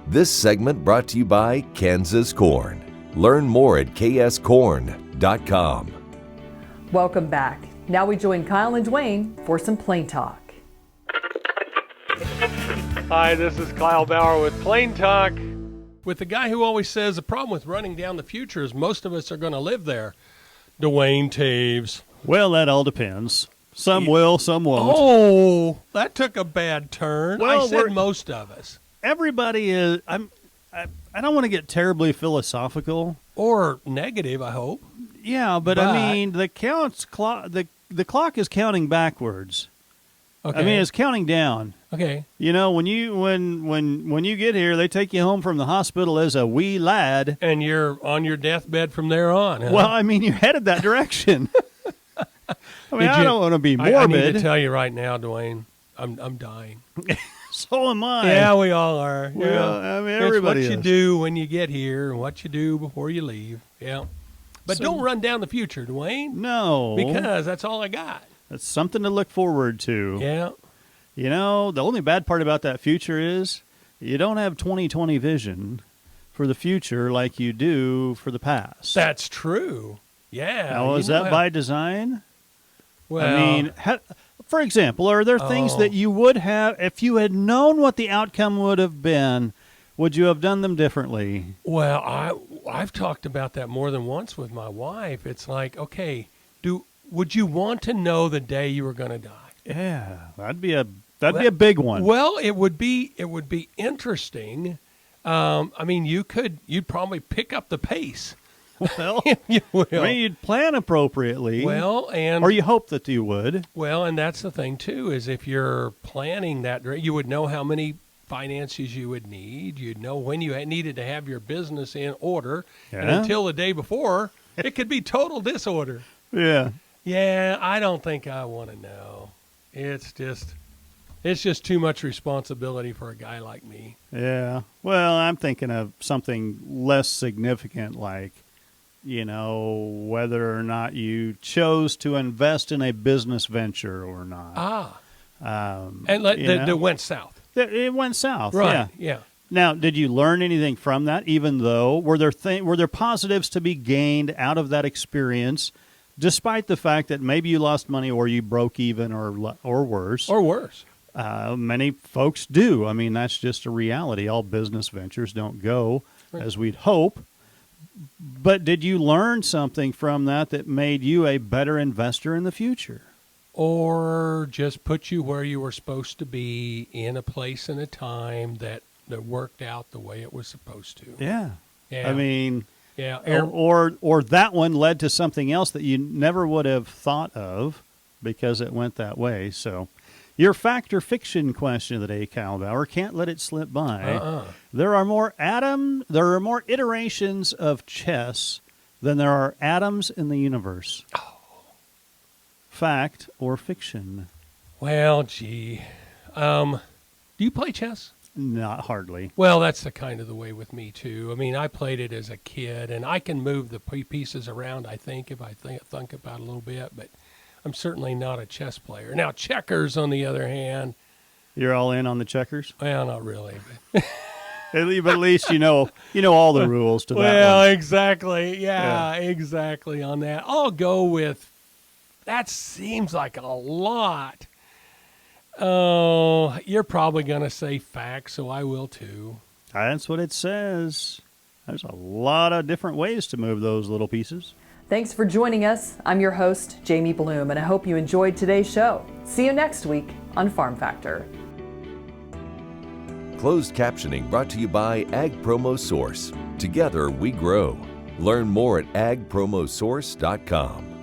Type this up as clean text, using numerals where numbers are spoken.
This segment brought to you by Kansas Corn. Learn more at kscorn.com. Welcome back. Now we join Kyle and Dwayne for some Plain Talk. Hi, this is Kyle Bauer with Plain Talk. With the guy who always says the problem with running down the future is most of us are going to live there, Dwayne Toews. Well, that all depends. Some will, some won't. Oh, that took a bad turn. Well, I said most of us. Everybody is. I don't want to get terribly philosophical Or negative, I hope. Yeah, but I mean, the clock is counting backwards. Okay. I mean, it's counting down. Okay. You know, when you get here, they take you home from the hospital as a wee lad, And you're on your deathbed from there on. Huh? well, I mean, you're headed that direction. I mean, I don't want to be morbid. I need to tell you right now, Dwayne, I'm dying. So am I. Yeah, we all are. Well, I mean, everybody It's what is. you do when you get here and what you do before you leave. Yeah. But don't run down the future, Dwayne. No. Because that's all I got. That's something to look forward to. Yeah. You know, the only bad part about that future is you don't have 20/20 vision for the future like you do for the past. That's true. Yeah. Now, is that by design? Well, I mean, for example, are there things that you would have, if you had known what the outcome would have been, would you have done them differently? well, I've talked about that more than once with my wife. It's like, okay, would you want to know the day you were going to die? Yeah, that'd be a big one. Well, it would be interesting. I mean, you'd probably pick up the pace. Well, You will. I mean, you'd plan appropriately. Well, and or you hope that you would. well, and that's the thing too, is if you're planning that, you would know how many finances you would need. You'd know when you needed to have your business in order. And Yeah. until the day before, it could be total disorder. Yeah. Yeah, I don't think I want to know. It's just too much responsibility for a guy like me. Yeah. Well, I'm thinking of something less significant, like, you know, whether or not you chose to invest in a business venture or not. And that went south. It went south. Right. Yeah. Now, did you learn anything from that? Even though were there positives to be gained out of that experience, despite the fact that maybe you lost money or you broke even or worse? Or worse. Many folks do. I mean, that's just a reality. All business ventures don't go as we'd hope. But did you learn something from that made you a better investor in the future? Or just put you where you were supposed to be in a place and a time that worked out the way it was supposed to. Yeah. Yeah. I mean, yeah. or that one led to something else that you never would have thought of because it went that way. So your fact or fiction question of the day, Kyle Bauer, can't let it slip by. There are more iterations of chess than there are atoms in the universe. Oh. Fact or fiction? Well, gee. Do you play chess? Not hardly. Well, that's the way with me, too. I mean, I played it as a kid, and I can move the pieces around, I think, if I think about it a little bit, but I'm certainly not a chess player. Now, checkers, on the other hand. You're all in on the checkers? Well, not really. But At least you know all the rules to that well, one. exactly. Yeah, exactly on that. I'll go with, that seems like a lot. Oh, you're probably going to say facts, so I will too. That's what it says. There's a lot of different ways to move those little pieces. Thanks for joining us. I'm your host, Jamie Bloom, and I hope you enjoyed today's show. See you next week on Farm Factor. Closed captioning brought to you by Ag Promo Source. Together we grow. Learn more at agpromosource.com.